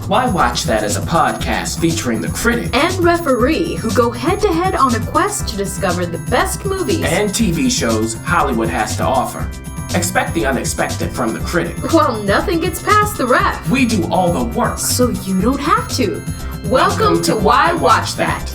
Why Watch That is a podcast featuring the critic and referee who go head-to-head on a quest to discover the best movies and TV shows Hollywood has to offer. Expect the unexpected from the critic. Well, nothing gets past the ref. We do all the work, so you don't have to. Welcome to Why Watch That.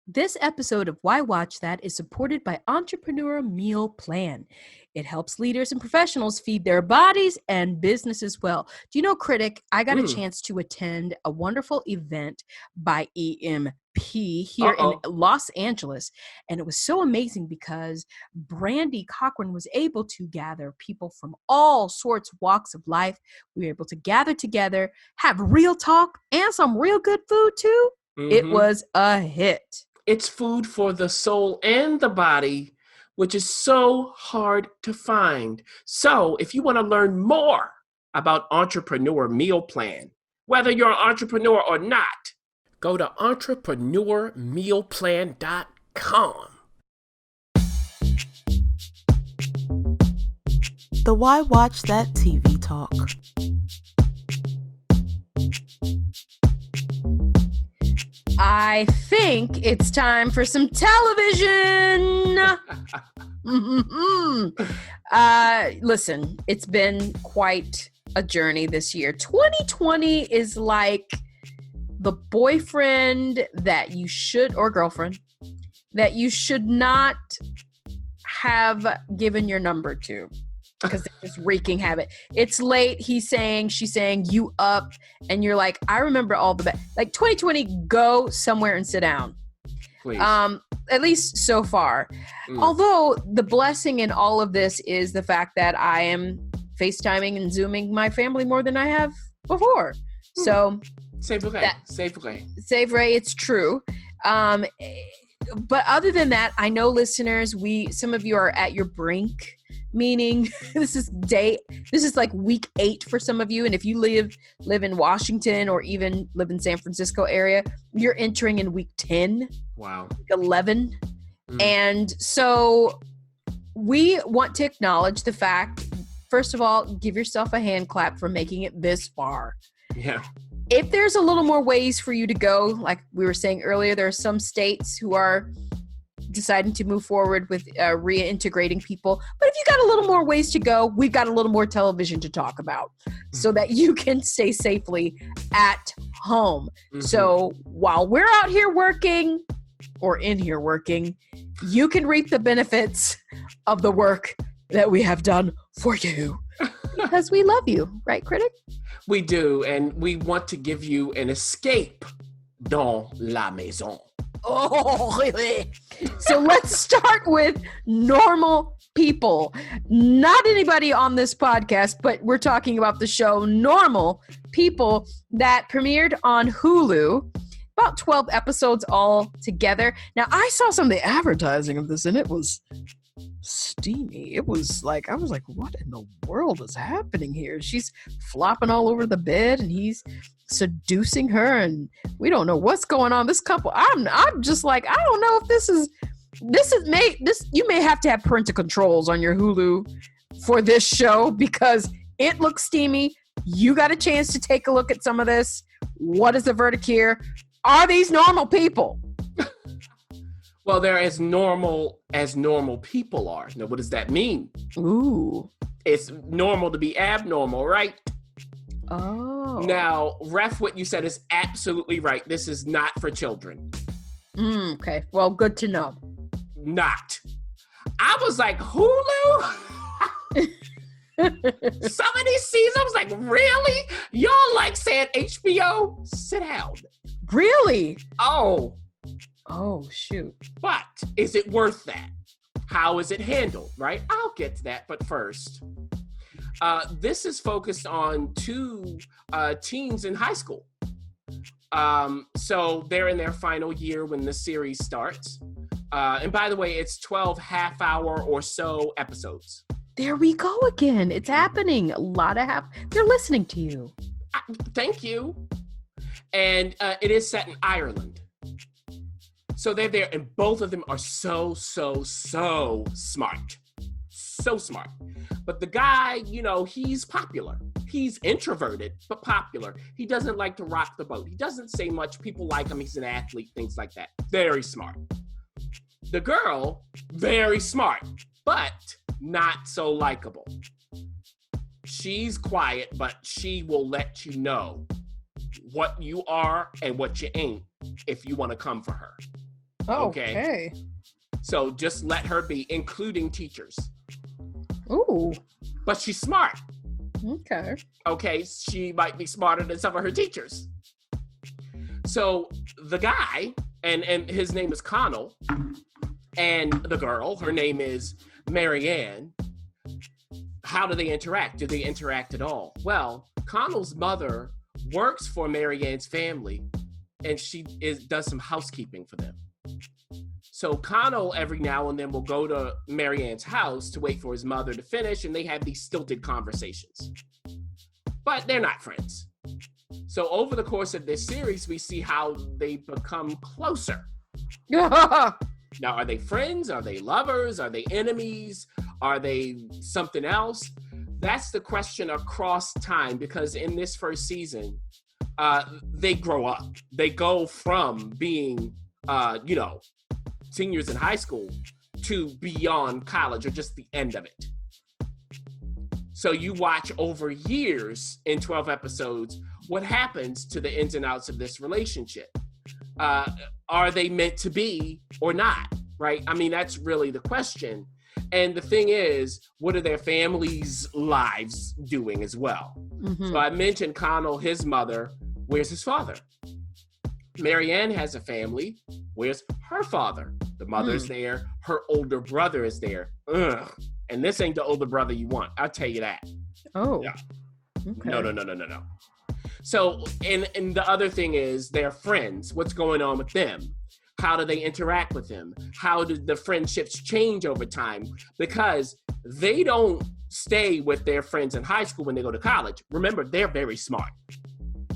This episode of Why Watch That is supported by Entrepreneur Meal Plan. It helps leaders and professionals feed their bodies and businesses well. Do you know, Critic, I got a chance to attend a wonderful event by EMP here in Los Angeles. And it was so amazing because Brandy Cochran was able to gather people from all sorts of walks of life. We were able to gather together, have real talk, and some real good food too. It was a hit. It's food for the soul and the body, which is so hard to find. So if you want to learn more about Entrepreneur Meal Plan, whether you're an entrepreneur or not, go to entrepreneurmealplan.com. The Why Watch That TV Talk. I think it's time for some television. Listen, it's been quite a journey this year. 2020 is like the boyfriend that you should, or girlfriend, that you should not have given your number to. Because they're just wreaking havoc. It's late, he's saying, she's saying, you up, and you're like, I remember all the like 2020, go somewhere and sit down. Please. At least so far. Although the blessing in all of this is the fact that I am FaceTiming and Zooming my family more than I have before. So c'est vrai. It's true. But other than that, I know listeners, some of you are at your brink. Meaning this is like week 8 for some of you. And if you live in Washington or even live in San Francisco area, you're entering in week 10. Wow. Week 11. And so we want to acknowledge the fact, first of all, give yourself a hand clap for making it this far. Yeah. If there's a little more ways for you to go, like we were saying earlier, there are some states who are deciding to move forward with reintegrating people. But if you got a little more ways to go, we've got a little more television to talk about so that you can stay safely at home. So while we're out here working or in here working, you can reap the benefits of the work that we have done for you because we love you. Right, Critic? We do. And we want to give you an escape dans la maison. Oh, really? So let's start with normal people. Not anybody on this podcast, but we're talking about the show Normal People that premiered on Hulu. About 12 episodes all together. Now, I saw some of the advertising of this, and it was steamy. It was like, I was like, what in the world is happening here? She's flopping all over the bed, and he's seducing her, and we don't know what's going on. This couple, I'm just like, I don't know if this you may have to have parental controls on your Hulu for this show because it looks steamy. You got a chance to take a look at some of this. What is the verdict here? Are these normal people? Well, they're as normal as normal people are. Now, what does that mean? Ooh. It's normal to be abnormal, right? Oh. Now, Ref, what you said is absolutely right. This is not for children. Okay. Well, good to know. Not. I was like, Hulu? Some of these seasons, I was like, really? Y'all like saying HBO? Sit down. Really? Oh, shoot. but is it worth that? How is it handled, right? I'll get to that, but first, this is focused on 2 teens in high school. So they're in their final year when the series starts. And by the way, it's 12 half-hour or so episodes. There we go again. It's happening. A lot of they're listening to you. Thank you. And it is set in Ireland. So they're there, and both of them are so smart. So smart. But the guy, he's popular. He's introverted, but popular. He doesn't like to rock the boat. He doesn't say much. People like him. He's an athlete, things like that. Very smart. The girl, very smart, but not so likable. She's quiet, but she will let you know what you are and what you ain't if you want to come for her. Okay. So just let her be, including teachers. Ooh. But she's smart. Okay. She might be smarter than some of her teachers. So the guy, and his name is Connell, and the girl, her name is Marianne. How do they interact? Do they interact at all? Well, Connell's mother works for Marianne's family, and she does some housekeeping for them. So Connell every now and then will go to Marianne's house to wait for his mother to finish, and they have these stilted conversations. But they're not friends. So over the course of this series, we see how they become closer. Now, are they friends? Are they lovers? Are they enemies? Are they something else? That's the question across time, because in this first season, they grow up. They go from being, seniors in high school to beyond college, or just the end of it. So you watch over years in 12 episodes what happens to the ins and outs of this relationship. Are they meant to be or not, right? I mean, that's really the question. And the thing is, what are their families' lives doing as well? Mm-hmm. So I mentioned Connell, his mother. Where's his father? Marianne has a family. Where's her father? The mother's there. Her older brother is there. Ugh. And this ain't the older brother you want. I'll tell you that. Oh. Yeah. Okay. No. So, and the other thing is they're friends. What's going on with them? How do they interact with them? How do the friendships change over time? Because they don't stay with their friends in high school when they go to college. Remember, they're very smart.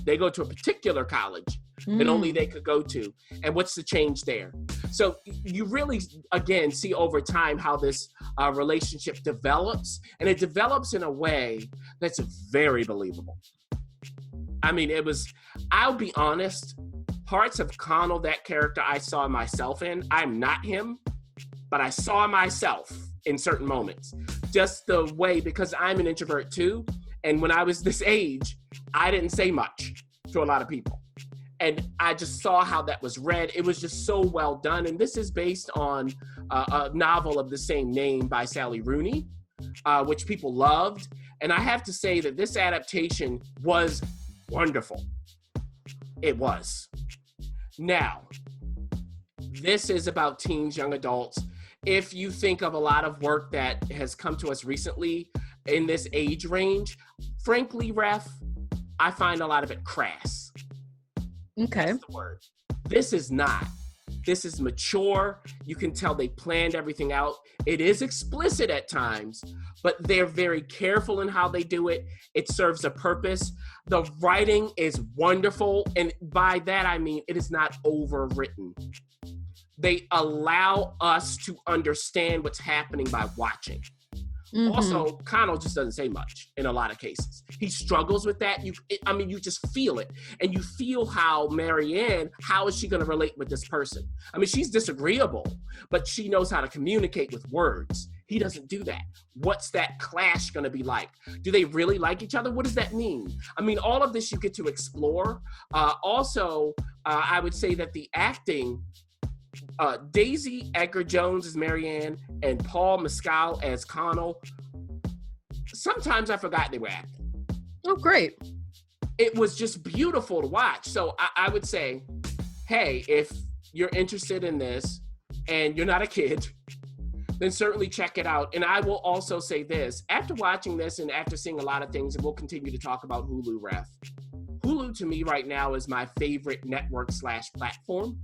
They go to a particular college that only they could go to. And what's the change there? So you really, again, see over time how this relationship develops. And it develops in a way that's very believable. I mean, I'll be honest, parts of Connell, that character, I saw myself in. I'm not him, but I saw myself in certain moments. Just the way, because I'm an introvert too. And when I was this age, I didn't say much to a lot of people. And I just saw how that was read. It was just so well done. And this is based on a novel of the same name by Sally Rooney, which people loved. And I have to say that this adaptation was wonderful. It was. Now, this is about teens, young adults. If you think of a lot of work that has come to us recently in this age range, frankly, Ref, I find a lot of it crass. Okay. That's the word. This is not. This is mature. You can tell they planned everything out. It is explicit at times, but they're very careful in how they do it. It serves a purpose. The writing is wonderful. And by that, I mean, it is not overwritten. They allow us to understand what's happening by watching. Mm-hmm. Also, Connell just doesn't say much in a lot of cases. He struggles with that. You just feel it. And you feel how Marianne, how is she going to relate with this person? I mean, she's disagreeable, but she knows how to communicate with words. He doesn't do that. What's that clash going to be like? Do they really like each other? What does that mean? I mean, all of this you get to explore. Also, I would say that the acting, Daisy Edgar-Jones as Marianne and Paul Mescal as Connell, sometimes I forgot they were acting. Oh, great. It was just beautiful to watch. So I would say, hey, if you're interested in this and you're not a kid, then certainly check it out. And I will also say this, after watching this and after seeing a lot of things, and we'll continue to talk about Hulu, Ref. Hulu to me right now is my favorite network/platform.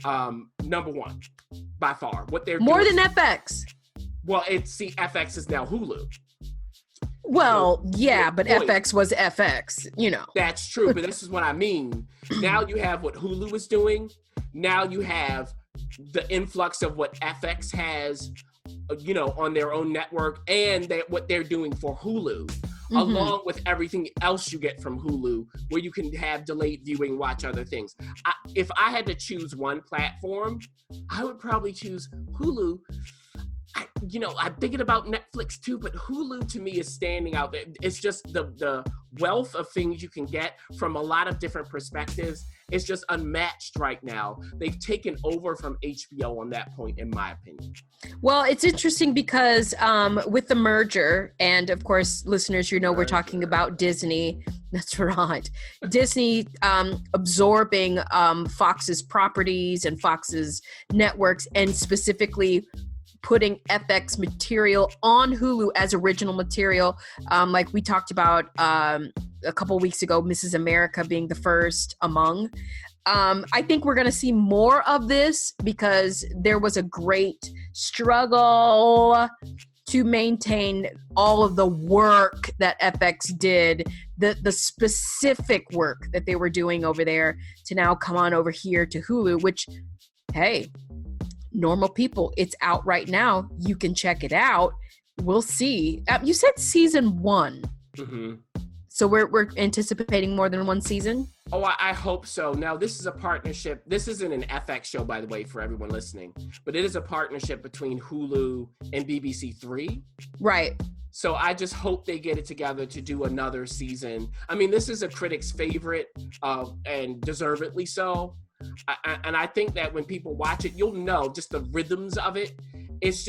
Number one, by far. What they're more doing, than FX. Well, FX is now Hulu. Well, so, yeah, but point. FX was FX, you know. That's true, but this is what I mean. Now you have what Hulu is doing. Now you have the influx of what FX has, on their own network, and what they're doing for Hulu, along with everything else you get from Hulu, where you can have delayed viewing, watch other things. If I had to choose one platform, I would probably choose Hulu. I'm thinking about Netflix too, but Hulu to me is standing out. It's just the wealth of things you can get from a lot of different perspectives. It's just unmatched right now. They've taken over from HBO on that point, in my opinion. Well, it's interesting because with the merger, and of course, listeners, we're talking about Disney. That's right. Disney absorbing Fox's properties and Fox's networks, and specifically putting FX material on Hulu as original material. Like we talked about a couple weeks ago, Mrs. America being the first among. I think we're going to see more of this because there was a great struggle to maintain all of the work that FX did, the specific work that they were doing over there, to now come on over here to Hulu, which, hey, Normal People, it's out right now. You can check it out. We'll see. You said season 1. Mm-hmm. So we're anticipating more than one season? Oh, I hope so. Now, this is a partnership. This isn't an FX show, by the way, for everyone listening. But it is a partnership between Hulu and BBC 3. Right. So I just hope they get it together to do another season. I mean, this is a critic's favorite, and deservedly so. And I think that when people watch it, you'll know just the rhythms of it. It's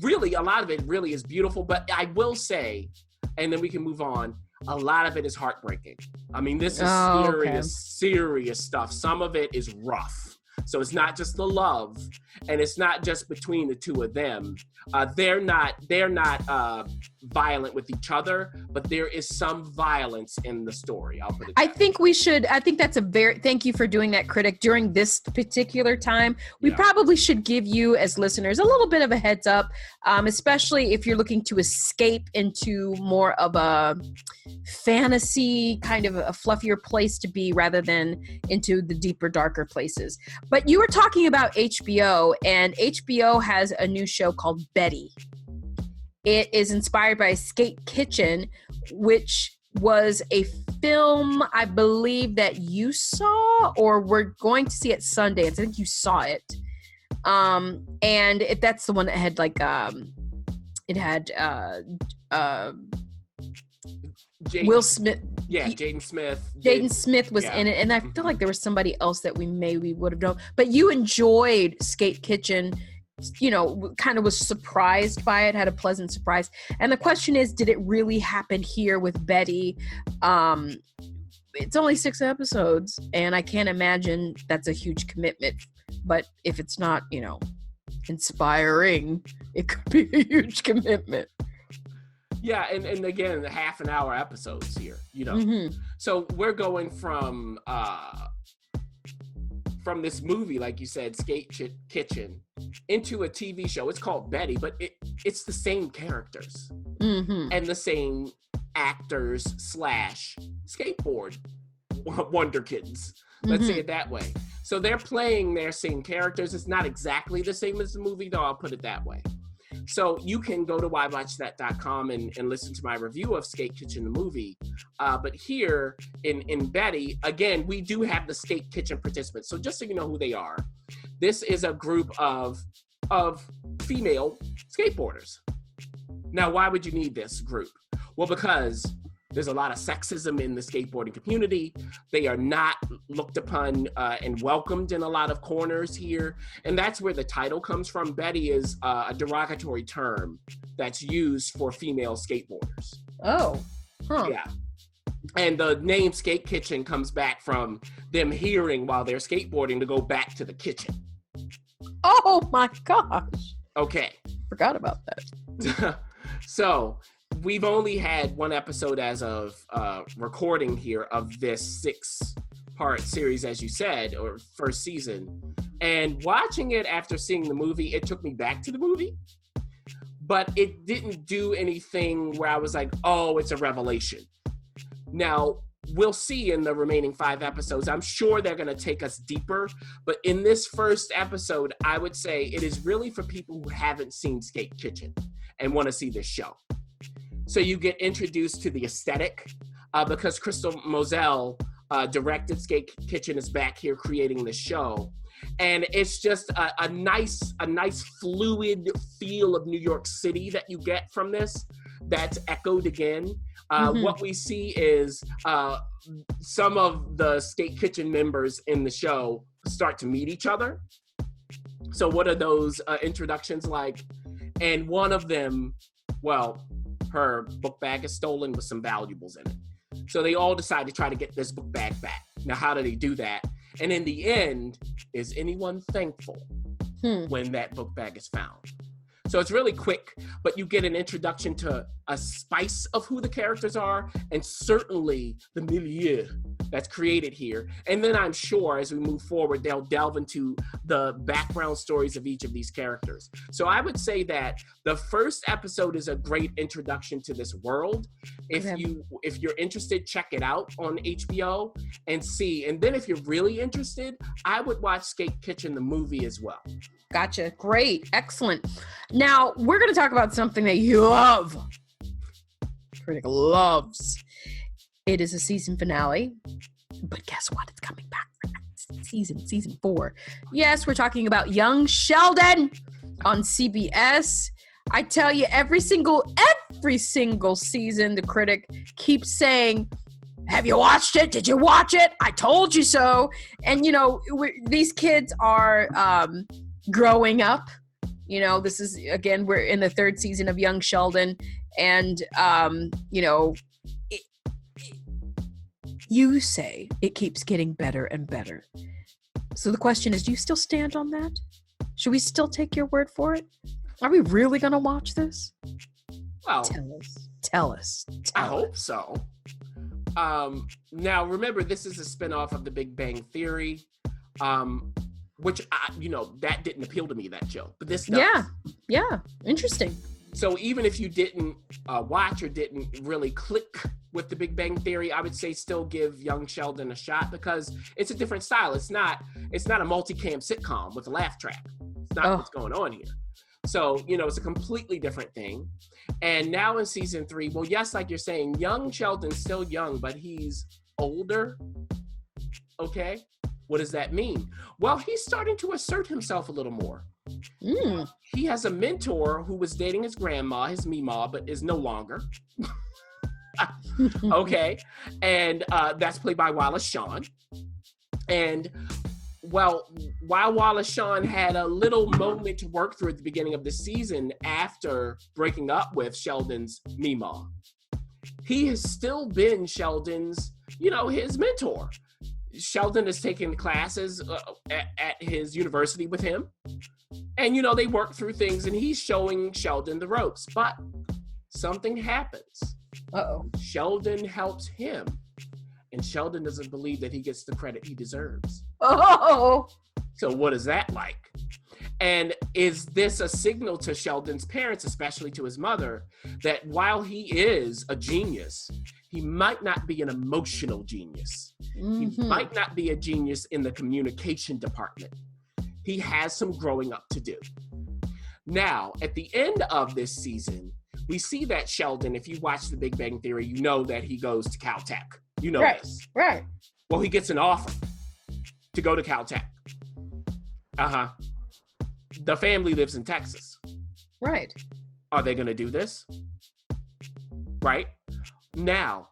really, a lot of it really is beautiful. But I will say, and then we can move on, a lot of it is heartbreaking. I mean, this is serious stuff. Some of it is rough. So it's not just the love, and it's not just between the two of them. They're not violent with each other, but there is some violence in the story. I'll put it. I think that's thank you for doing that, critic. During this particular time, we probably should give you as listeners a little bit of a heads up, especially if you're looking to escape into more of a fantasy, kind of a fluffier place to be rather than into the deeper, darker places. But you were talking about HBO, and HBO has a new show called Betty. It is inspired by Skate Kitchen, which was a film, I believe, that you saw or we're going to see at Sundance. I think you saw it. And that's the one that had it had Will Smith. Yeah, Jaden Smith. Jaden Smith was in it, and I feel like there was somebody else that we maybe would have known. But you enjoyed Skate Kitchen, kind of was surprised by it, had a pleasant surprise. And the question is, did it really happen here with Betty? It's only 6 episodes, and I can't imagine that's a huge commitment. But if it's not, inspiring, it could be a huge commitment. Yeah, and again, the half-an-hour episodes here, Mm-hmm. So we're going from this movie, like you said, Skate Kitchen, into a TV show. It's called Betty, but it's the same characters and the same actors / skateboard wonder kids. Let's say it that way. So they're playing their same characters. It's not exactly the same as the movie, though. I'll put it that way. So you can go to whywatchthat.com and listen to my review of Skate Kitchen, the movie. But here in Betty, again, we do have the Skate Kitchen participants. So just so you know who they are, this is a group of female skateboarders. Now, why would you need this group? Well, because there's a lot of sexism in the skateboarding community. They are not looked upon and welcomed in a lot of corners here. And that's where the title comes from. Betty is a derogatory term that's used for female skateboarders. Oh, huh. Yeah. And the name Skate Kitchen comes back from them hearing while they're skateboarding to go back to the kitchen. Oh my gosh. Okay. Forgot about that. So we've only had one episode as of recording here of this 6-part series, as you said, or first season. And watching it after seeing the movie, it took me back to the movie. But it didn't do anything where I was like, oh, it's a revelation. Now, we'll see in the remaining 5 episodes. I'm sure they're going to take us deeper. But in this first episode, I would say it is really for people who haven't seen Skate Kitchen and want to see this show. So you get introduced to the aesthetic because Crystal Moselle directed Skate Kitchen, is back here creating the show. And it's just a nice fluid feel of New York City that you get from this that's echoed again. What we see is some of the Skate Kitchen members in the show start to meet each other. So what are those introductions like? And one of them, well, her book bag is stolen with some valuables in it. So they all decide to try to get this book bag back. Now, how do they do that? And in the end, is anyone thankful when that book bag is found? So it's really quick, but you get an introduction to a spice of who the characters are and certainly the milieu that's created here. And then I'm sure as we move forward, they'll delve into the background stories of each of these characters. So I would say that the first episode is a great introduction to this world. If you're interested, check it out on HBO and see. And then if you're really interested, I would watch Skate Kitchen, the movie, as well. Gotcha. Great. Excellent. Now, we're going to talk about something that you love. Critic loves. It is a season finale. But guess what? It's coming back for next season 4. Yes, we're talking about Young Sheldon on CBS. I tell you, every single season, the critic keeps saying, have you watched it? Did you watch it? I told you so. And, you know, these kids are growing up. You know, this is, again, we're in the 3rd season of Young Sheldon. And, you know, you say it keeps getting better and better. So the question is, do you still stand on that? Should we still take your word for it? Are we really going to watch this? Well, Tell us. I hope so. Now, remember, this is a spinoff of The Big Bang Theory, which, that didn't appeal to me, that show. But this does. Yeah. Interesting. So even if you didn't watch or didn't really click with The Big Bang Theory, I would say still give Young Sheldon a shot because it's a different style. It's not a multicam sitcom with a laugh track. It's not what's going on here. So, it's a completely different thing. And now in season 3, well, yes, like you're saying, young Sheldon's still young, but he's older. Okay. What does that mean? Well, he's starting to assert himself a little more. He has a mentor who was dating his grandma, his Meemaw, but is no longer. Okay. And that's played by Wallace Shawn. And well, while Wallace Shawn had a little moment to work through at the beginning of the season after breaking up with Sheldon's Meemaw, he has still been Sheldon's, his mentor. Sheldon has taken classes at his university with him. And, they work through things and he's showing Sheldon the ropes. But something happens. Sheldon helps him. And Sheldon doesn't believe that he gets the credit he deserves. So what is that like? And is this a signal to Sheldon's parents, especially to his mother, that while he is a genius, he might not be an emotional genius. He might not be a genius in the communication department. He has some growing up to do. Now, at the end of this season, we see that Sheldon, if you watch The Big Bang Theory, you know that he goes to Caltech. You know this. Right. Well, he gets an offer to go to Caltech. The family lives in Texas. Right. Are they going to do this? Right. Now,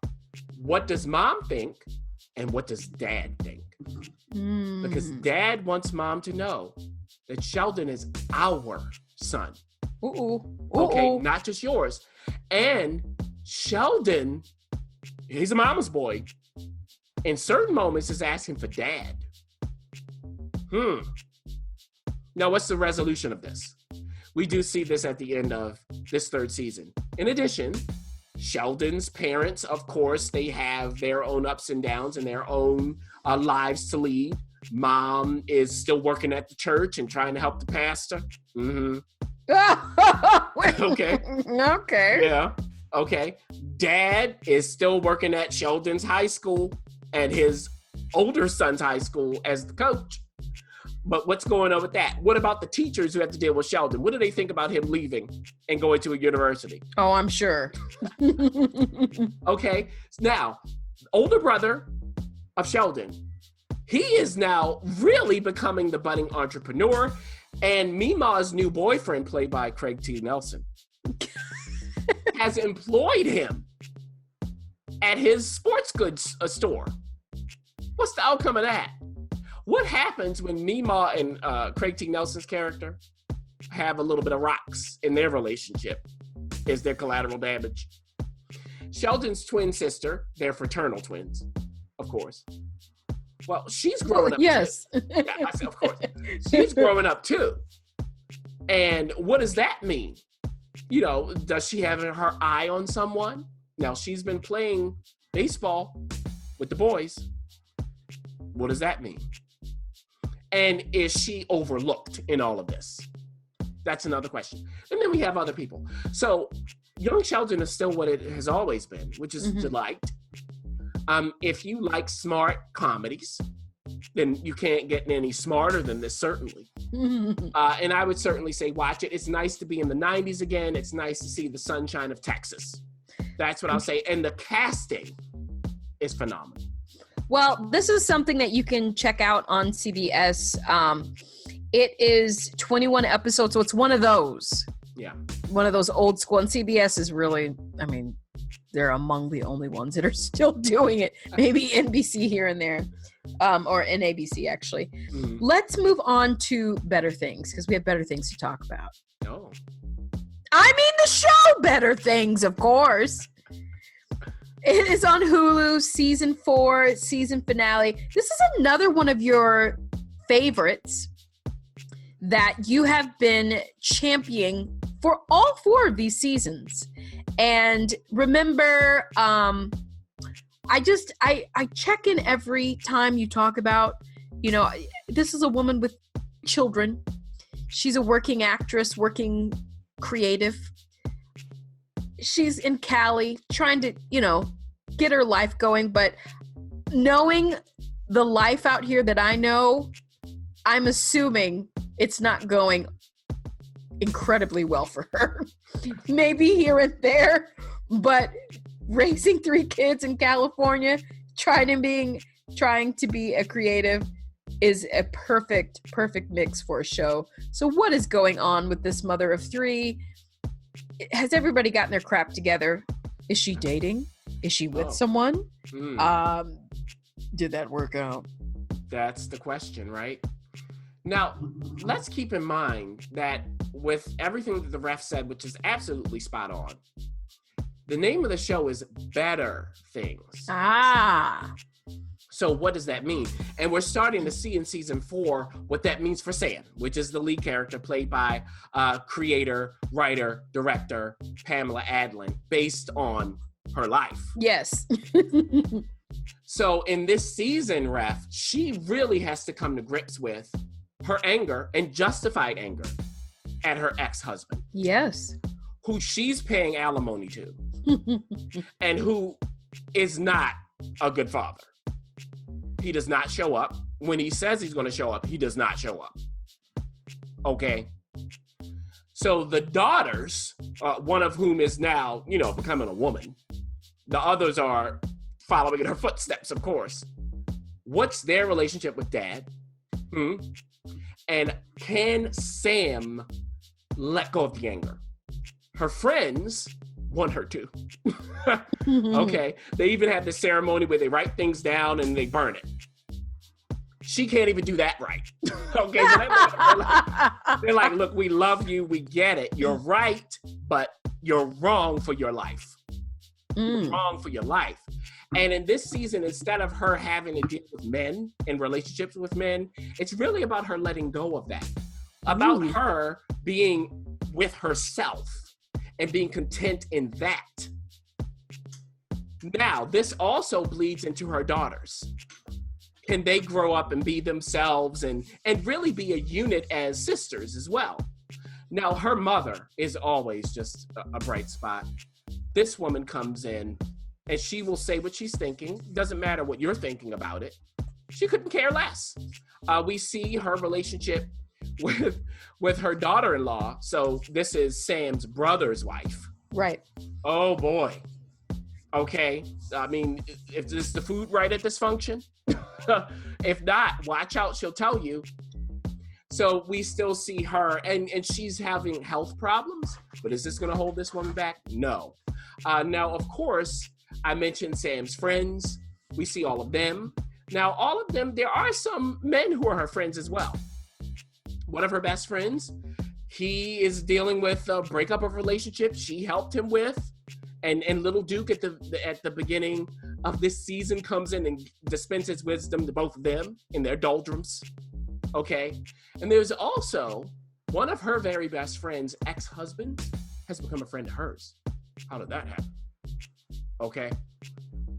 what does mom think and what does dad think? Because dad wants mom to know that Sheldon is our son. Okay, not just yours. And Sheldon, he's a mama's boy. In certain moments, is asking for dad. Now, what's the resolution of this? We do see this at the end of this 3rd season. In addition, Sheldon's parents, of course, they have their own ups and downs and their own lives to lead. Mom is still working at the church and trying to help the pastor. Okay. Yeah. Okay. Dad is still working at Sheldon's high school and his older son's high school as the coach. But what's going on with that? What about the teachers who have to deal with Sheldon? What do they think about him leaving and going to a university? Oh, I'm sure. Okay. Now, older brother of Sheldon, he is now really becoming the budding entrepreneur. And Mima's new boyfriend, played by Craig T. Nelson, has employed him at his sports goods store. What's the outcome of that? What happens when Mima and Craig T. Nelson's character have a little bit of rocks in their relationship? Is there collateral damage? Sheldon's twin sister, they're fraternal twins, of course. Well, she's growing up. Yes. Too. Yeah, I said, of course. She's growing up too. And what does that mean? You know, does she have her eye on someone? Now, she's been playing baseball with the boys. What does that mean? And is she overlooked in all of this? That's another question. And then we have other people. So young Sheldon is still what it has always been, which is delight. If you like smart comedies, then you can't get any smarter than this, certainly. And I would certainly say watch it. It's nice to be in the 90s again. It's nice to see the sunshine of Texas. That's what I'll say. And the casting is phenomenal. Well, this is something that you can check out on CBS. It is 21 episodes, so it's one of those. Yeah. One of those old school. And CBS is really, I mean, they're among the only ones that are still doing it. Maybe NBC here and there, or NABC, actually. Let's move on to better things, because we have better things to talk about. No. I mean the show Better Things, of course. It is on Hulu, season 4, season finale. This is another one of your favorites that you have been championing for all 4 of these seasons. And remember, I check in every time you talk about, you know, this is a woman with children. She's a working actress, working creative. She's in Cali trying to, you know, get her life going. But knowing the life out here that I know, I'm assuming it's not going incredibly well for her. Maybe here and there, but raising 3 kids in California, trying to be a creative is a perfect mix for a show. So what is going on with this mother of 3? Has everybody gotten their crap together? Is she dating? Is she with someone? Did that work out? That's the question, right? Now, let's keep in mind that with everything that the ref said, which is absolutely spot on, the name of the show is Better Things. So what does that mean? And we're starting to see in season 4 what that means for Sam, which is the lead character played by creator, writer, director Pamela Adlon, based on her life. Yes. So in this season, ref, she really has to come to grips with her anger and justified anger at her ex-husband. Yes. Who she's paying alimony to and who is not a good father. He does not show up. When he says he's going to show up, he does not show up. Okay? So the daughters, one of whom is now, you know, becoming a woman. The others are following in her footsteps, of course. What's their relationship with dad? And can Sam let go of the anger? Her friends want her to. Okay. They even have this ceremony where they write things down and they burn it. She can't even do that right. Okay. So they're like, look, we love you. We get it. You're right, but you're wrong for your life. You're wrong for your life. And in this season, instead of her having to deal with men and relationships with men, it's really about her letting go of that. About her being with herself and being content in that. Now, this also bleeds into her daughters. Can they grow up and be themselves and really be a unit as sisters as well? Now, her mother is always just a bright spot. this woman comes in and she will say what she's thinking. Doesn't matter what you're thinking about it. She couldn't care less. We see her relationship with her daughter-in-law. So this is Sam's brother's wife. Right. Oh boy. Okay. I mean, is the food right at this function? If not, watch out. She'll tell you. So we still see her, and she's having health problems. But is this going to hold this woman back? No. Now, of course, I mentioned Sam's friends. We see all of them. Now, all of them, there are some men who are her friends as well. One of her best friends, he is dealing with a breakup of a relationship she helped him with. And little Duke at the beginning of this season comes in and dispenses wisdom to both of them in their doldrums. Okay. And there's also one of her very best friends' ex-husband has become a friend of hers. How did that happen? Okay.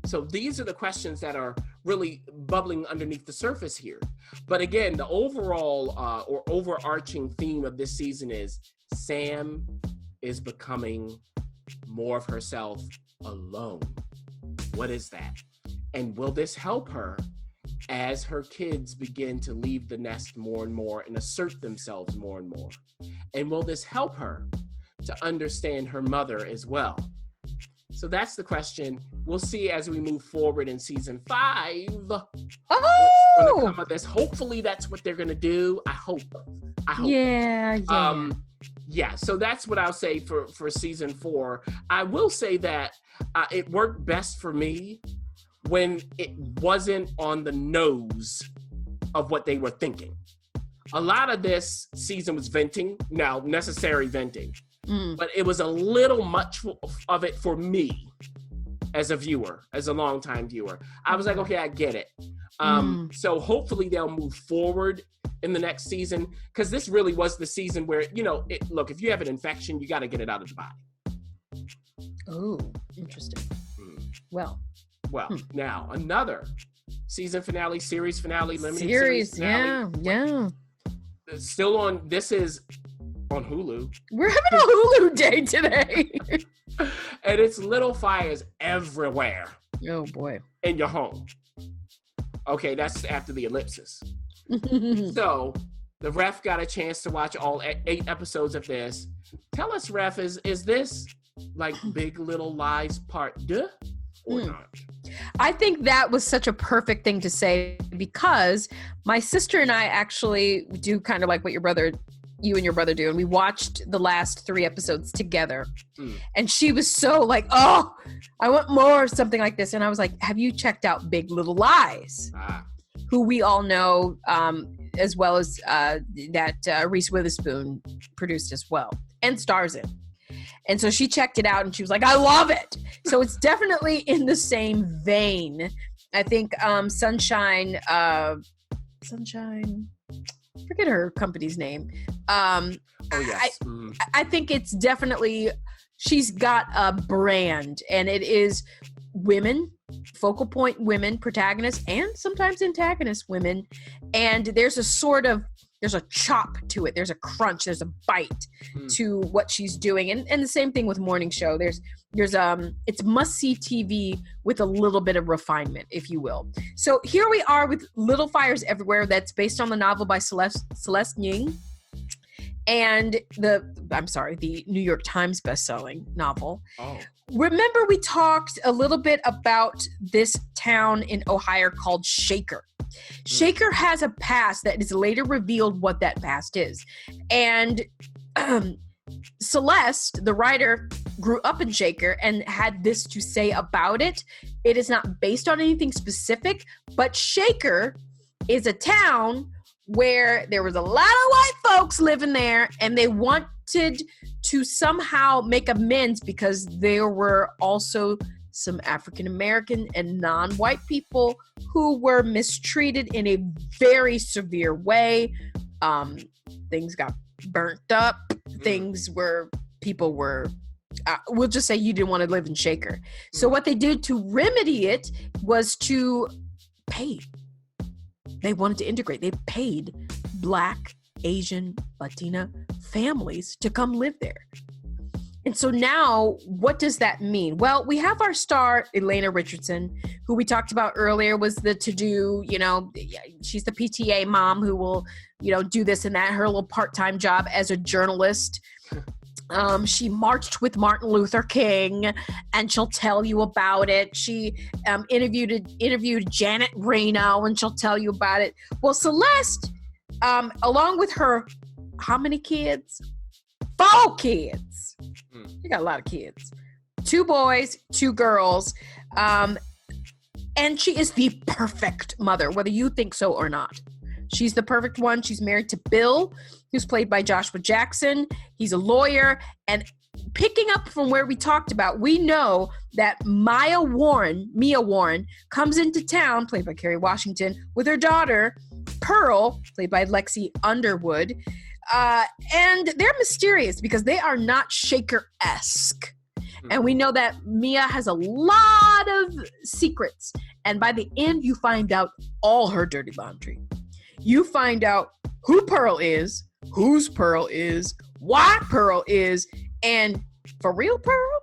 So these are the questions that are really bubbling underneath the surface here. But again, the overall or overarching theme of this season is Sam is becoming more of herself alone. What is that? And will this help her as her kids begin to leave the nest more and more and assert themselves more and more? And will this help her to understand her mother as well? So that's the question. We'll see as we move forward in season 5. What's going to come of this? Hopefully that's what they're going to do. I hope. Yeah. Yeah, so that's what I'll say for season 4. I will say that it worked best for me when it wasn't on the nose of what they were thinking. A lot of this season was venting, now necessary venting, but it was a little much of it for me as a viewer, as a longtime viewer. I was like, okay, I get it. So hopefully they'll move forward in the next season, because this really was the season where, look, if you have an infection, you got to get it out of the body. Oh, interesting. Well, now another season finale, series finale, limited series finale. Yeah. It's still on. This is on Hulu. We're having a Hulu day today. And it's little fires everywhere. Oh boy. In your home. Okay, that's after the ellipsis. So the ref got a chance to watch all 8 episodes of this. Tell us, ref, is this like Big Little Lies part 2 or not? I think that was such a perfect thing to say, because my sister and I actually do kind of like what you and your brother do. And we watched the last 3 episodes together. And she was so like, oh, I want more, something like this. And I was like, have you checked out Big Little Lies? Who we all know, as well as that Reese Witherspoon produced as well and stars in. And so she checked it out and she was like, I love it. So it's definitely in the same vein. I think Sunshine, forget her company's name. Yes. I think it's definitely, she's got a brand, and it is women, focal point women, protagonists, and sometimes antagonist women. And there's a chop to it. There's a crunch. There's a bite to what she's doing. And the same thing with Morning Show. It's must-see TV with a little bit of refinement, if you will. So here we are with Little Fires Everywhere. That's based on the novel by Celeste Ng. And the New York Times best-selling novel. Oh. Remember, we talked a little bit about this town in Ohio called Shaker. Shaker has a past that is later revealed what that past is. And Celeste, the writer, grew up in Shaker and had this to say about it. It is not based on anything specific, but Shaker is a town where there was a lot of white folks living there, and they wanted to somehow make amends because there were also some African American and non-white people who were mistreated in a very severe way. Things got burnt up. People were, we'll just say you didn't want to live in Shaker. So what they did to remedy it was to pay. They wanted to integrate. They paid Black, Asian, Latina families to come live there. And so now, what does that mean? Well, we have our star, Elena Richardson, who we talked about earlier, was the to-do, she's the PTA mom who will, do this and that, her little part-time job as a journalist. She marched with Martin Luther King, and she'll tell you about it. She interviewed Janet Reno, and she'll tell you about it. Well, Celeste, along with her, how many kids? 4 kids. She got a lot of kids. 2 boys, 2 girls. And she is the perfect mother, whether you think so or not. She's the perfect one. She's married to Bill, who's played by Joshua Jackson. He's a lawyer. And picking up from where we talked about, we know that Mia Warren, comes into town, played by Kerry Washington, with her daughter, Pearl, played by Lexi Underwood. And they're mysterious because they are not Shaker-esque. And we know that Mia has a lot of secrets. And by the end, you find out all her dirty laundry. You find out who Pearl is, whose Pearl is, why Pearl is, and for real Pearl?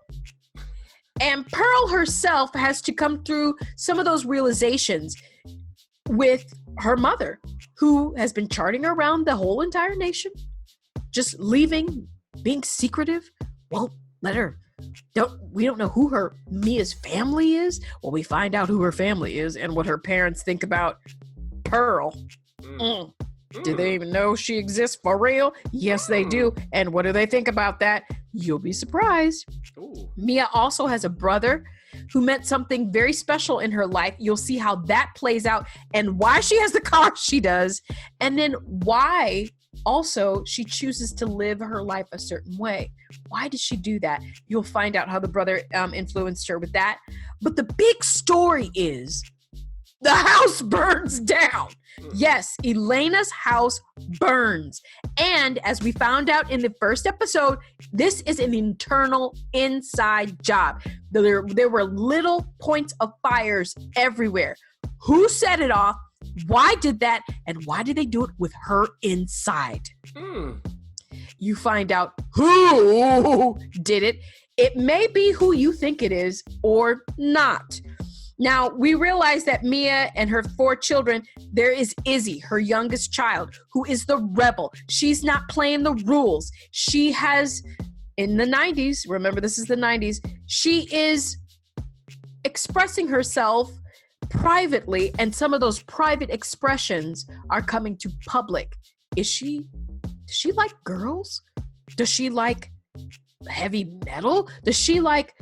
And Pearl herself has to come through some of those realizations with her mother, who has been charting around the whole entire nation, just leaving, being secretive. Won't let her. We don't know who Mia's family is. Well, we find out who her family is and what her parents think about Pearl. Do they even know she exists for real? Yes, they do. And what do they think about that? You'll be surprised. Ooh. Mia also has a brother who meant something very special in her life. You'll see how that plays out and why she has the car she does. And then why also she chooses to live her life a certain way. Why does she do that? You'll find out how the brother influenced her with that. But the big story is the house burns down. Yes, Elena's house burns. And as we found out in the first episode, this is an internal inside job. There were little points of fires everywhere. Who set it off? Why did that? And why did they do it with her inside? You find out who did it. It may be who you think it is or not. Now, we realize that Mia and her 4 children, there is Izzy, her youngest child, who is the rebel. She's not playing the rules. She has, in the 90s, remember this is the 90s, she is expressing herself privately, and some of those private expressions are coming to public. Does she like girls? Does she like heavy metal? Does she like,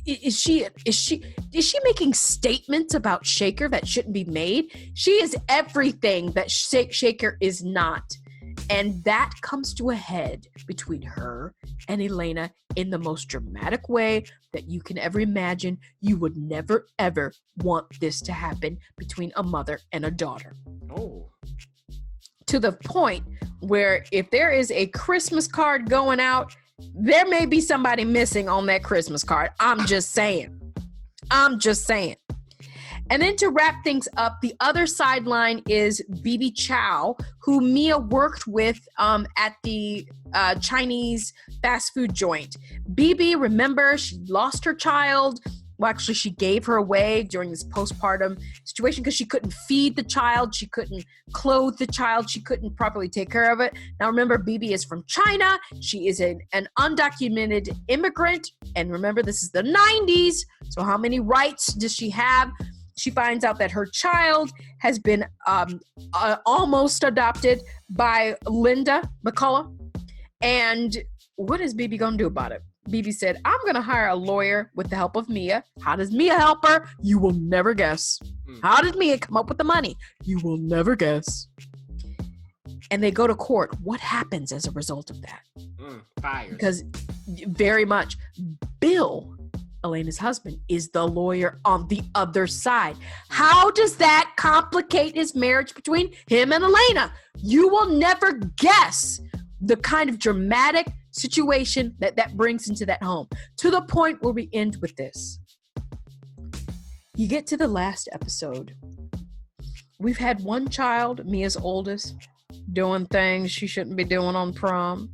is she making statements about Shaker that shouldn't be made? She is everything that Shaker is not. And that comes to a head between her and Elena in the most dramatic way that you can ever imagine. You would never, ever want this to happen between a mother and a daughter. Oh. To the point where if there is a Christmas card going out, there may be somebody missing on that Christmas card. I'm just saying. And then to wrap things up, the other sideline is Bibi Chow, who Mia worked with at the Chinese fast food joint. Bibi, remember, she lost her child. Well, actually, she gave her away during this postpartum situation because she couldn't feed the child. She couldn't clothe the child. She couldn't properly take care of it. Now, remember, Bibi is from China. She is an undocumented immigrant. And remember, this is the 90s. So how many rights does she have? She finds out that her child has been almost adopted by Linda McCullough. And what is Bibi going to do about it? Bibi said, I'm going to hire a lawyer with the help of Mia. How does Mia help her? You will never guess. How did Mia come up with the money? You will never guess. And they go to court. What happens as a result of that? Fires. Because very much, Bill, Elena's husband, is the lawyer on the other side. How does that complicate his marriage between him and Elena? You will never guess the kind of dramatic situation that brings into that home, to the point where we end with this. You get to the last episode. We've had one child, Mia's oldest, doing things she shouldn't be doing on prom.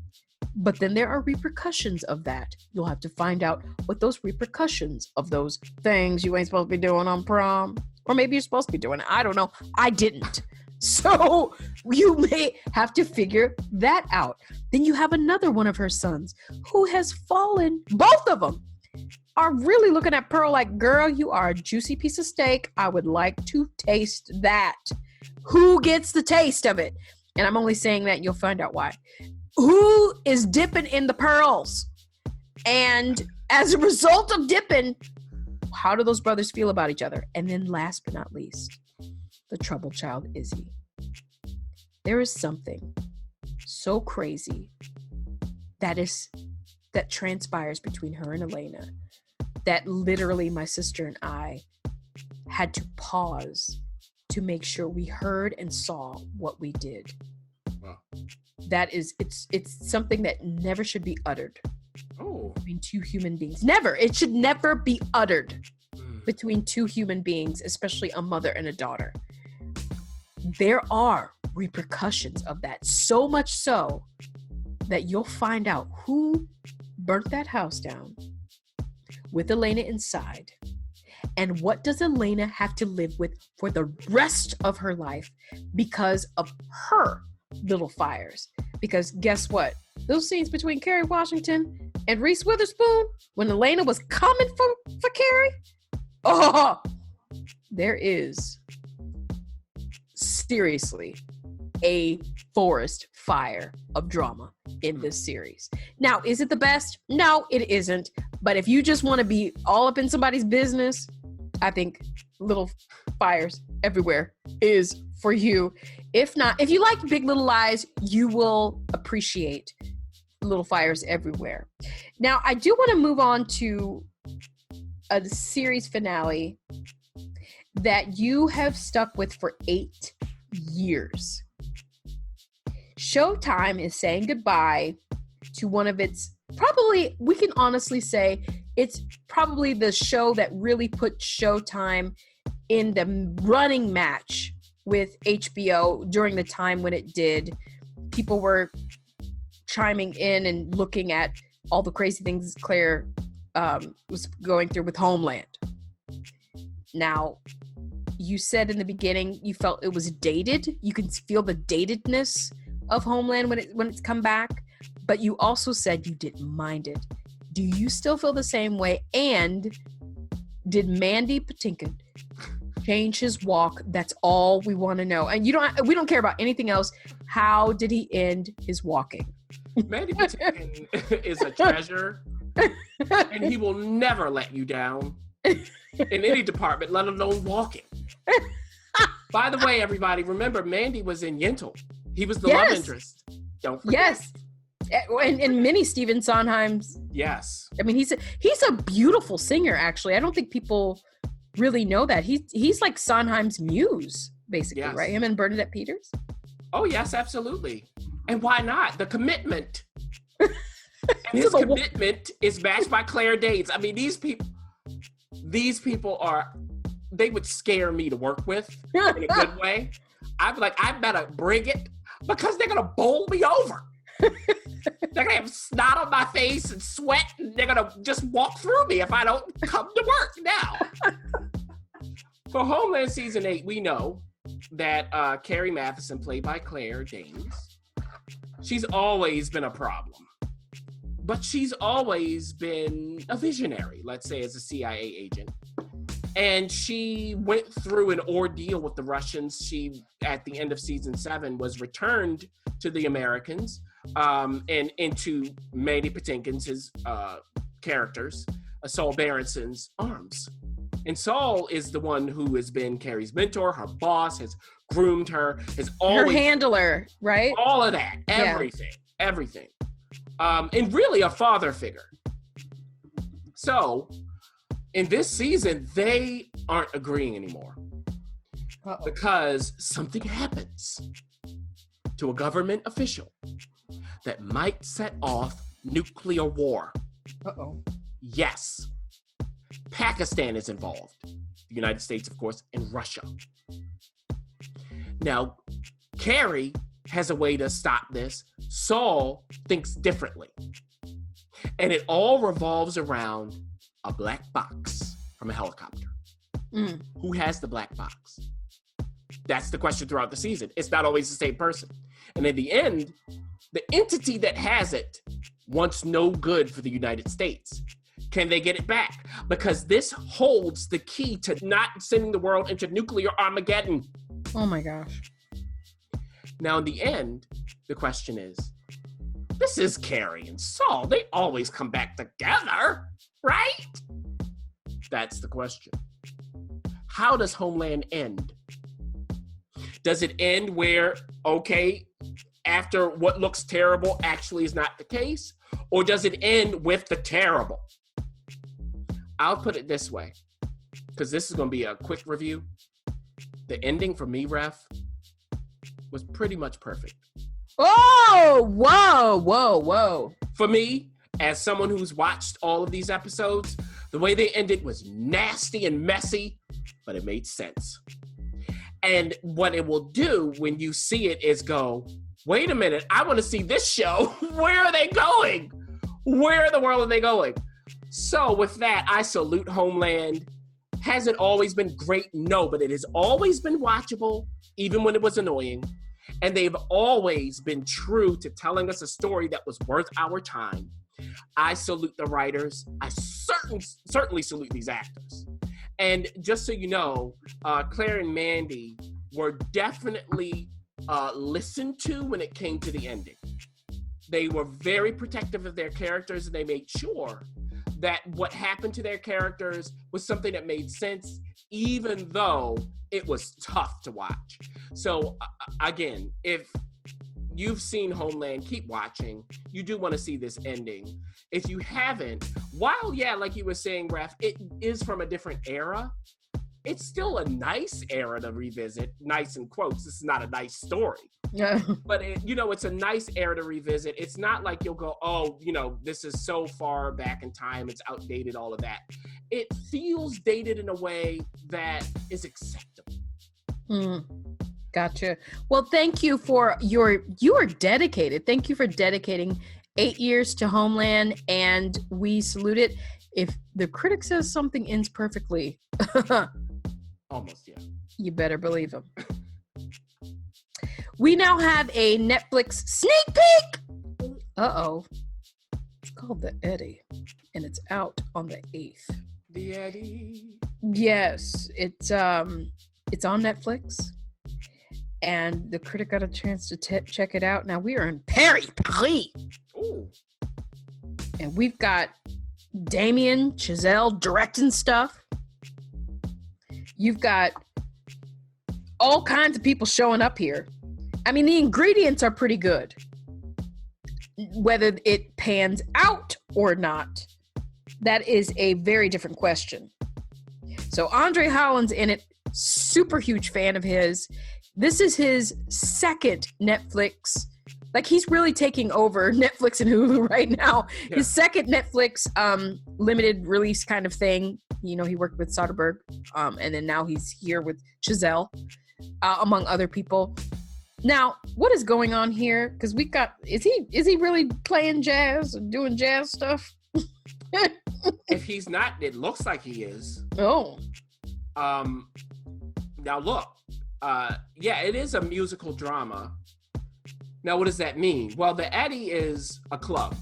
But then there are repercussions of that. You'll have to find out what those repercussions of those things you ain't supposed to be doing on prom, or maybe you're supposed to be doing it. I don't know. I didn't. So you may have to figure that out. Then you have another one of her sons who has fallen. Both of them are really looking at Pearl like, girl, you are a juicy piece of steak. I would like to taste that. Who gets the taste of it? And I'm only saying that, you'll find out why. Who is dipping in the pearls? And as a result of dipping, how do those brothers feel about each other? And then last but not least, the troubled child, Izzy. There is something so crazy that transpires between her and Elena that literally my sister and I had to pause to make sure we heard and saw what we did. Wow. That is, it's something that never should be uttered between two human beings. Never. It should never be uttered between two human beings, especially a mother and a daughter. There are repercussions of that, so much so that you'll find out who burnt that house down with Elena inside, and what does Elena have to live with for the rest of her life because of her little fires. Because guess what? Those scenes between Kerry Washington and Reese Witherspoon, when Elena was coming for Kerry, there is seriously a forest fire of drama in this series. Now, is it the best? No, it isn't. But if you just want to be all up in somebody's business, I think Little Fires Everywhere is for you. If not, if you like Big Little Lies, you will appreciate Little Fires Everywhere. Now, I do want to move on to a series finale that you have stuck with for 8 years. Showtime is saying goodbye to one of its, probably, we can honestly say, it's probably the show that really put Showtime in the running match with HBO during the time when it did. People were chiming in and looking at all the crazy things Claire was going through with Homeland. Now, you said in the beginning you felt it was dated. You can feel the datedness of Homeland when it's come back, but you also said you didn't mind it. Do you still feel the same way? And did Mandy Patinkin change his walk? That's all we want to know. And we don't care about anything else. How did he end his walking? Mandy Patinkin is a treasure, and he will never let you down in any department, let alone walking. By the way, everybody, remember Mandy was in Yentl. He was the love interest. Don't forget. Yes. And many Stephen Sondheim's. Yes. I mean, he's a beautiful singer, actually. I don't think people really know that. He's like Sondheim's muse, basically, yes. Right? Him and Bernadette Peters. Oh, yes, absolutely. And why not? The commitment. And his commitment is matched by Claire Danes. I mean, these people they would scare me to work with in a good way. I'd be like, I better bring it because they're going to bowl me over. They're going to have snot on my face and sweat, and they're going to just walk through me if I don't come to work now. For Homeland Season 8, we know that Carrie Mathison, played by Claire Danes, she's always been a problem. But she's always been a visionary, let's say, as a CIA agent. And she went through an ordeal with the Russians. She, at the end of season 7, was returned to the Americans and into Mandy Patinkin's characters, Saul Berenson's arms. And Saul is the one who has been Carrie's mentor, her boss, has groomed her, has always... Her handler, right? All of that, everything. And really a father figure. So, in this season, they aren't agreeing anymore. Uh-oh. Because something happens to a government official that might set off nuclear war. Uh-oh. Yes. Pakistan is involved. The United States, of course, and Russia. Now, Carrie has a way to stop this. Saul thinks differently. And it all revolves around a black box from a helicopter. Who has the black box? That's the question throughout the season. It's not always the same person. And in the end, the entity that has it wants no good for the United States. Can they get it back? Because this holds the key to not sending the world into nuclear Armageddon. Oh my gosh. Now, in the end, the question is, this is Carrie and Saul. They always come back together, right? That's the question. How does Homeland end? Does it end where, okay, after what looks terrible actually is not the case? Or does it end with the terrible? I'll put it this way, because this is going to be a quick review. The ending for me, Ref, was pretty much perfect. Oh, whoa. For me, as someone who's watched all of these episodes, the way they ended was nasty and messy, but it made sense. And what it will do when you see it is go, wait a minute, I want to see this show. Where are they going? Where in the world are they going? So with that, I salute Homeland. Has it always been great? No, but it has always been watchable, even when it was annoying. And they've always been true to telling us a story that was worth our time. I salute the writers. I certainly salute these actors. And just so you know, Claire and Mandy were definitely listened to when it came to the ending. They were very protective of their characters, and they made sure that what happened to their characters was something that made sense, even though it was tough to watch. So again, if you've seen Homeland, keep watching. You do want to see this ending. If you haven't, while, yeah, like you were saying, Ref, it is from a different era, it's still a nice era to revisit. Nice in quotes. This is not a nice story. Yeah. But, it's a nice era to revisit. It's not like you'll go, oh, this is so far back in time. It's outdated, all of that. It feels dated in a way that is acceptable. Gotcha. Well, thank you for you are dedicated. Thank you for dedicating 8 years to Homeland, and we salute it. If the critic says something ends perfectly, almost, yeah, you better believe him. We now have a Netflix sneak peek. Uh-oh. It's called The Eddy, and it's out on the 8th. The Eddy. Yes, it's on Netflix. And the critic got a chance to check it out. Now we are in Paris. Ooh. And we've got Damien Chazelle directing stuff. You've got all kinds of people showing up here. I mean, the ingredients are pretty good. Whether it pans out or not, that is a very different question. So Andre Holland's in it. Super huge fan of his. This is his second Netflix. Like, he's really taking over Netflix and Hulu right now. Yeah. His second Netflix limited release kind of thing. He worked with Soderbergh, and then now he's here with Chazelle, among other people. Now, what is going on here? Because we got, is he really playing jazz and doing jazz stuff? If he's not, it looks like he is. Oh. Now look, yeah, it is a musical drama. Now, what does that mean? Well, the Eddy is a club.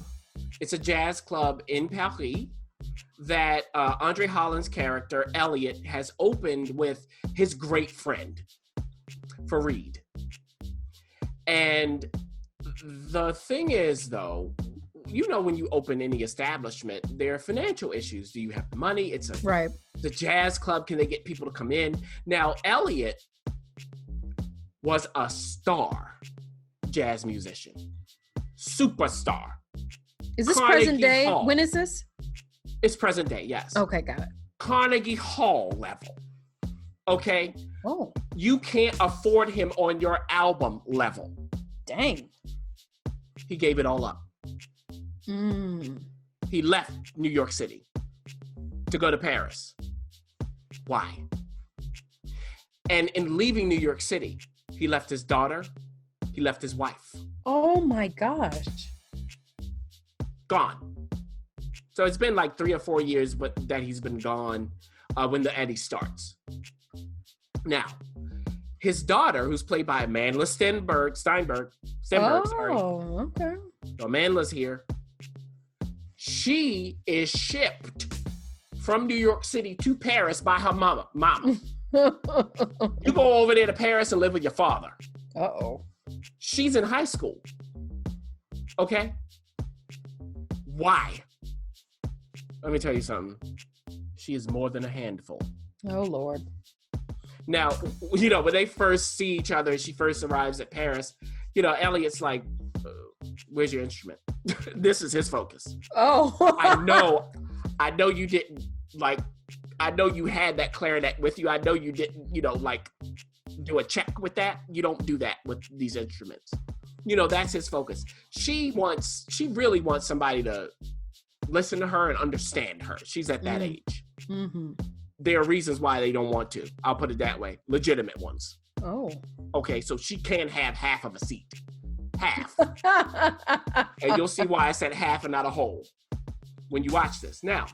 It's a jazz club in Paris that Andre Holland's character, Elliot, has opened with his great friend, Fareed. And the thing is, though, when you open any establishment, there are financial issues. Do you have money? Right. The jazz club, can they get people to come in? Now, Elliot was a star jazz musician. Superstar. Is this Carnegie present day? Hall. When is this? It's present day, yes. Okay, got it. Carnegie Hall level. Okay? Oh. You can't afford him on your album level. Dang. He gave it all up. He left New York City to go to Paris. Why? And in leaving New York City, he left his daughter, He left his wife. Oh my gosh. Gone. So it's been like 3 or 4 years that he's been gone when the Eddie starts. Now, his daughter, who's played by Amanda Stenberg, Oh, okay. So Amanda's here. She is shipped from New York City to Paris by her mama. You go over there to Paris and live with your father. Uh-oh. She's in high school. Okay? Why? Let me tell you something. She is more than a handful. Oh, Lord. Now, you know, when they first see each other, she first arrives at Paris, you know, Elliot's like, where's your instrument? This is his focus. Oh. I know you didn't, like, I know you had that clarinet with you. I know you didn't, you know, like, do a check with that. You don't do that with these instruments. You know, that's his focus. She really wants somebody to listen to her and understand her. She's at that age. Mm-hmm. There are reasons why they don't want to. I'll put it that way. Legitimate ones. Oh. Okay, so she can have half of a seat. Half. And you'll see why I said half and not a whole when you watch this. Now,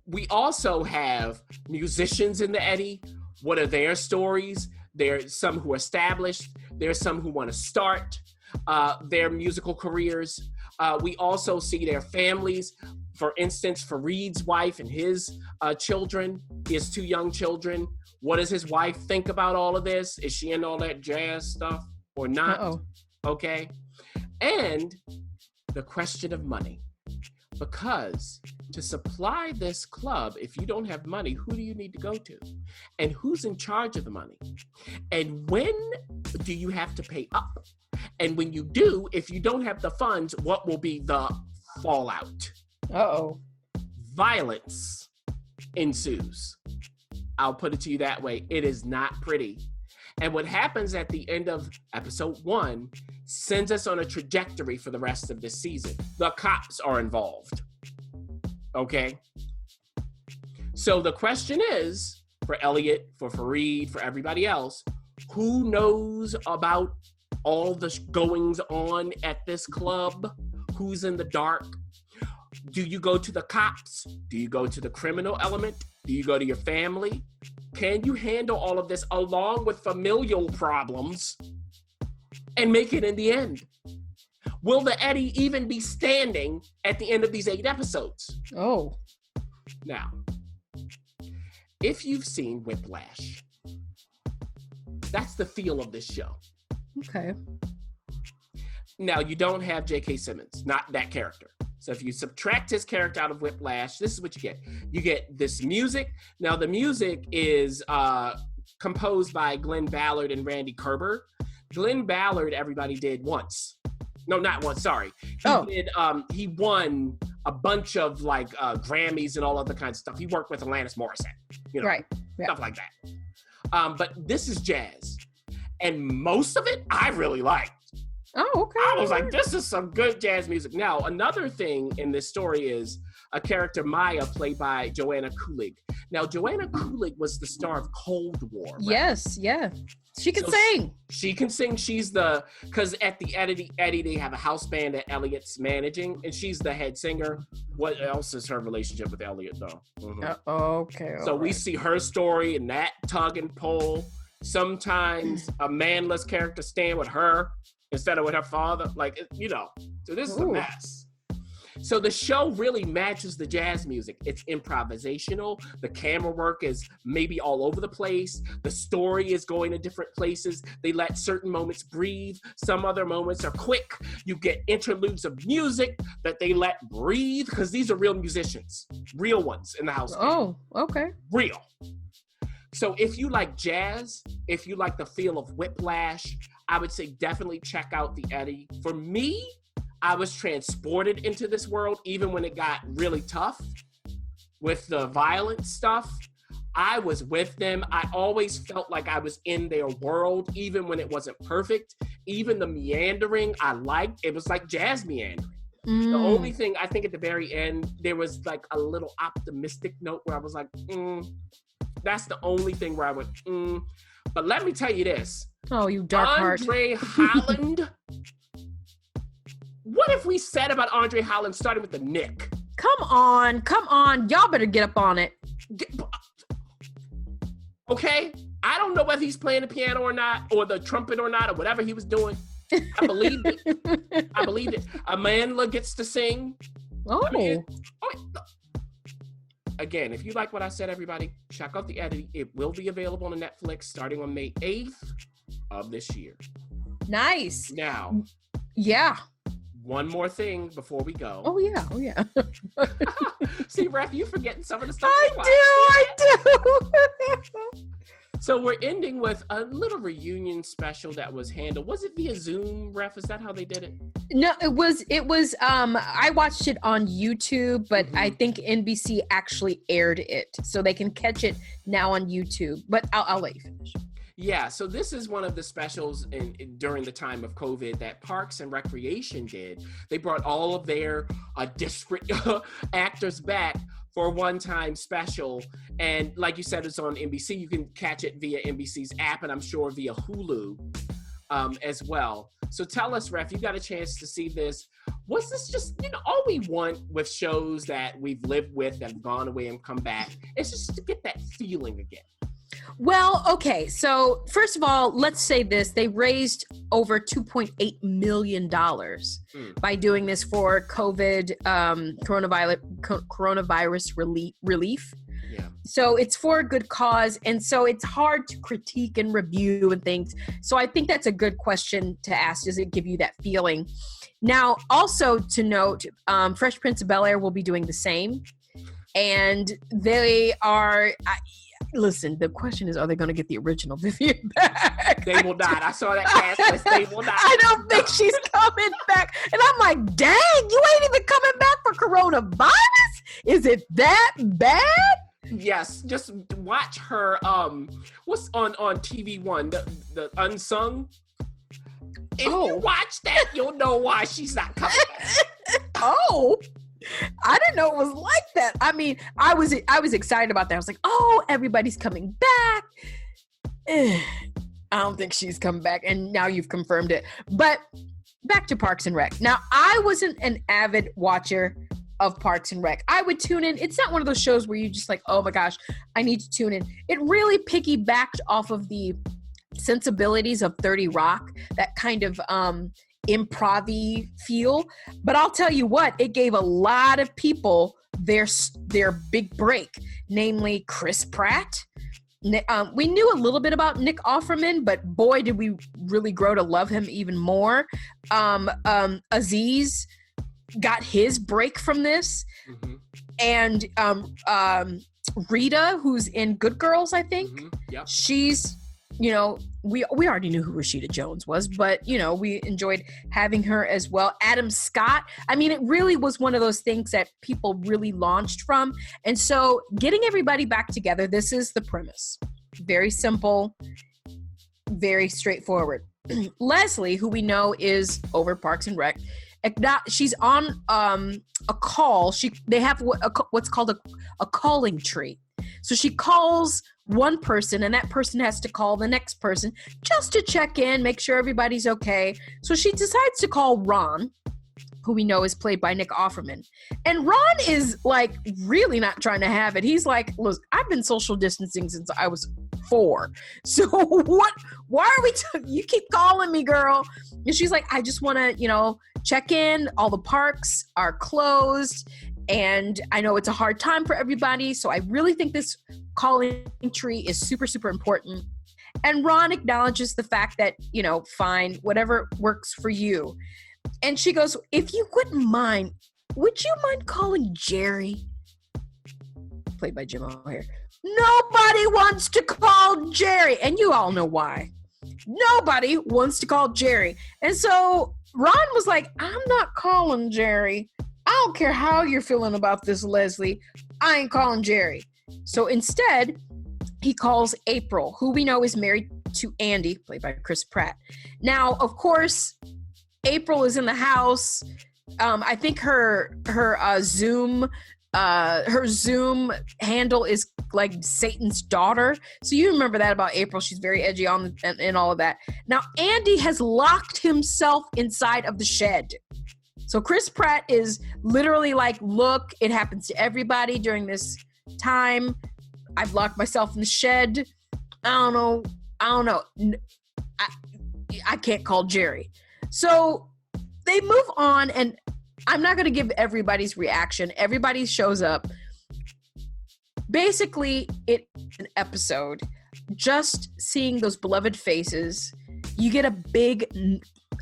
we also have musicians in the Eddie. What are their stories? There's some who are established. There's some who want to start their musical careers. We also see their families. For instance, Fareed's wife and his children. He has 2 young children. What does his wife think about all of this? Is she into all that jazz stuff or not? Uh-oh. Okay. And the question of money. Because to supply this club, if you don't have money, who do you need to go to? And who's in charge of the money? And when do you have to pay up? And when you do, if you don't have the funds, what will be the fallout? Uh-oh. Violence ensues. I'll put it to you that way. It is not pretty. And what happens at the end of episode 1 sends us on a trajectory for the rest of this season. The cops are involved. Okay? So the question is, for Elliot, for Fareed, for everybody else, who knows about all the goings on at this club? Who's in the dark? Do you go to the cops? Do you go to the criminal element? Do you go to your family? Can you handle all of this along with familial problems and make it in the end? Will the Eddie even be standing at the end of these 8 episodes? Oh. Now, if you've seen Whiplash, that's the feel of this show. Okay. Now, you don't have J.K. Simmons, not that character. So if you subtract his character out of Whiplash, this is what you get. You get this music. Now, the music is composed by Glenn Ballard and Randy Kerber. Glenn Ballard, everybody did once. No, not once, sorry. He won a bunch of like Grammys and all other kinds of stuff. He worked with Alanis Morissette, you know, right. Yeah. Stuff like that. But this is jazz. And most of it, I really liked. Oh, okay. I was like, this is some good jazz music. Now, another thing in this story is a character, Maya, played by Joanna Kulig. Now, Joanna Kulig was the star of Cold War. Right? Yes, yeah. She can sing. She can sing. She's because at the Eddie, they have a house band that Elliot's managing, and she's the head singer. What else is her relationship with Elliot, though? Mm-hmm. Okay. So we see her story and that tug and pull. Sometimes a manless character stand with her instead of with her father. Like, you know, so this is a mess. So the show really matches the jazz music. It's improvisational. The camera work is maybe all over the place. The story is going to different places. They let certain moments breathe. Some other moments are quick. You get interludes of music that they let breathe because these are real musicians, real ones in the house. Oh, okay. Real. So if you like jazz, if you like the feel of Whiplash, I would say definitely check out the Eddie. For me, I was transported into this world even when it got really tough with the violent stuff. I was with them. I always felt like I was in their world, even when it wasn't perfect. Even the meandering I liked. It was like jazz meandering. The only thing I think at the very end, there was like a little optimistic note where I was like, that's the only thing where I went, But let me tell you this. Oh, you dark heart. Andre Holland. What if we said about Andre Holland starting with the Nick? Come on. Y'all better get up on it. Okay? I don't know whether he's playing the piano or not, or the trumpet or not, or whatever he was doing. I believed it. Amanda gets to sing. Oh. Again, if you like what I said, everybody, check out the editing. It will be available on Netflix starting on May 8th of this year. Nice. Now. Yeah. One more thing before we go. Oh, yeah. See, Ref, you forgetting some of the stuff. I do. So we're ending with a little reunion special that was handled. Was it via Zoom, Ref? Is that how they did it? No, it was I watched it on YouTube, but I think NBC actually aired it. So they can catch it now on YouTube. But I'll let you finish. Yeah, so this is one of the specials during the time of COVID that Parks and Recreation did. They brought all of their disparate actors back for a one-time special. And like you said, it's on NBC. You can catch it via NBC's app, and I'm sure via Hulu as well. So tell us, Ref, you got a chance to see this. Was this just, all we want with shows that we've lived with, that have gone away and come back, is just to get that feeling again. Well, okay. So first of all, let's say this. They raised over $2.8 million by doing this for COVID, coronavirus relief. Yeah. So it's for a good cause. And so it's hard to critique and review and things. So I think that's a good question to ask. Does it give you that feeling? Now, also to note, Fresh Prince of Bel-Air will be doing the same. And they are... Listen, the question is, are they going to get the original Vivian back? They will not. I saw that cast list. They will not. I don't think she's coming back. And I'm like, dang, you ain't even coming back for coronavirus? Is it that bad? Yes. Just watch her. What's on TV One? The Unsung. If you watch that, you'll know why she's not coming back. I didn't know it was like that. I mean, I was excited about that. I was like, oh, everybody's coming back. I don't think she's coming back. And now you've confirmed it. But back to Parks and Rec. Now, I wasn't an avid watcher of Parks and Rec. I would tune in. It's not one of those shows where you just like, oh my gosh, I need to tune in. It really piggybacked off of the sensibilities of 30 Rock, that kind of improv-y feel. But I'll tell you what, it gave a lot of people their big break, namely Chris Pratt. We knew a little bit about Nick Offerman, but boy, did we really grow to love him even more. Aziz got his break from this. And Rita, who's in Good Girls, I think. Yep. She's, we already knew who Rashida Jones was, but, we enjoyed having her as well. Adam Scott. I mean, it really was one of those things that people really launched from. And so getting everybody back together, this is the premise. Very simple, very straightforward. Leslie, who we know is over Parks and Rec, she's on a call. They have what's called a calling tree. So she calls one person, and that person has to call the next person just to check in, make sure everybody's okay. So she decides to call Ron, who we know is played by Nick Offerman. And Ron is like really not trying to have it. He's like, look, I've been social distancing since I was 4. So why are we, you keep calling me, girl. And she's like, I just want to, check in. All the parks are closed. And I know it's a hard time for everybody. So I really think this calling tree is super, super important. And Ron acknowledges the fact that, fine, whatever works for you. And she goes, if you wouldn't mind, would you mind calling Jerry? Played by Jim O'Heir. Nobody wants to call Jerry. And you all know why. Nobody wants to call Jerry. And so Ron was like, I'm not calling Jerry. I don't care how you're feeling about this, Leslie. I ain't calling Jerry. So instead, he calls April, who we know is married to Andy, played by Chris Pratt. Now, of course, April is in the house. I think her Zoom Her Zoom handle is like Satan's daughter. So you remember that about April. She's very edgy and all of that. Now, Andy has locked himself inside of the shed. So Chris Pratt is literally like, look, it happens to everybody during this time. I've locked myself in the shed. I don't know. I can't call Jerry. So they move on, and I'm not going to give everybody's reaction. Everybody shows up. Basically, it's an episode. Just seeing those beloved faces, you get a big,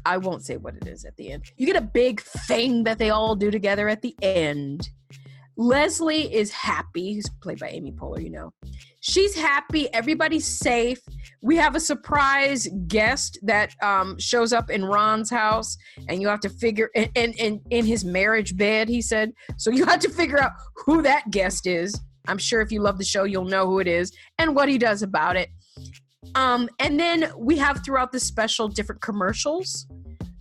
I won't say what it is at the end. You get a big thing that they all do together at the end. Leslie is happy, who's played by Amy Poehler, you know. She's happy. Everybody's safe. We have a surprise guest that shows up in Ron's house, and you have to figure, and in his marriage bed, he said. So you have to figure out who that guest is. I'm sure if you love the show, you'll know who it is and what he does about it. And then we have throughout the special different commercials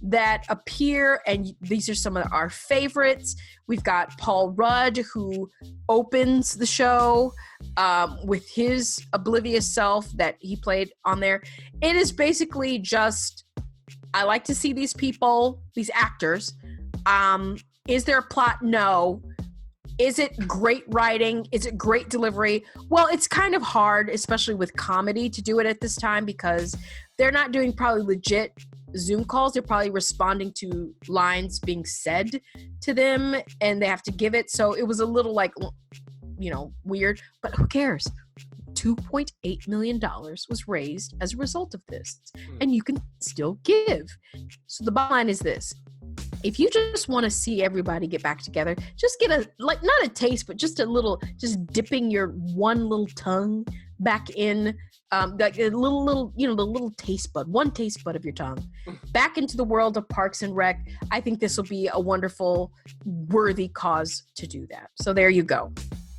that appear, and these are some of our favorites. We've got Paul Rudd, who opens the show with his oblivious self that he played on there. It is basically just, I like to see these people, these actors. Is there a plot? No. Is it great writing? Is it great delivery? Well, it's kind of hard, especially with comedy, to do it at this time because they're not doing probably legit Zoom calls. They're probably responding to lines being said to them, and they have to give it. So it was a little like, you know, weird, but who cares? $2.8 million was raised as a result of this, and you can still give. So the bottom line is this. If you just want to see everybody get back together, just get a, like, not a taste, but just a little, just dipping your one little tongue back in, like a little, you know, the little taste bud, one taste bud of your tongue, back into the world of Parks and Rec. I think this will be a wonderful, worthy cause to do that. So there you go.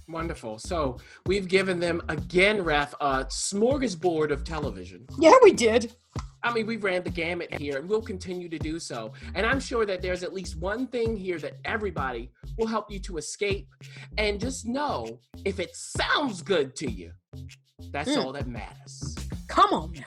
Wonderful. So we've given them, again, Ref, a smorgasbord of television. Yeah, we did. I mean, we ran the gamut here, and we'll continue to do so. And I'm sure that there's at least one thing here that everybody will help you to escape. And just know, if it sounds good to you, that's all that matters. Come on now.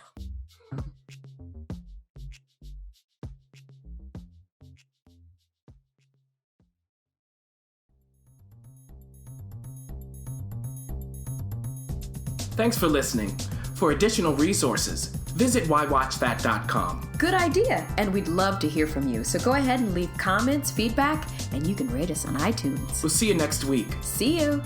Thanks for listening. For additional resources, visit whywatchthat.com. Good idea, and we'd love to hear from you. So go ahead and leave comments, feedback, and you can rate us on iTunes. We'll see you next week. See you.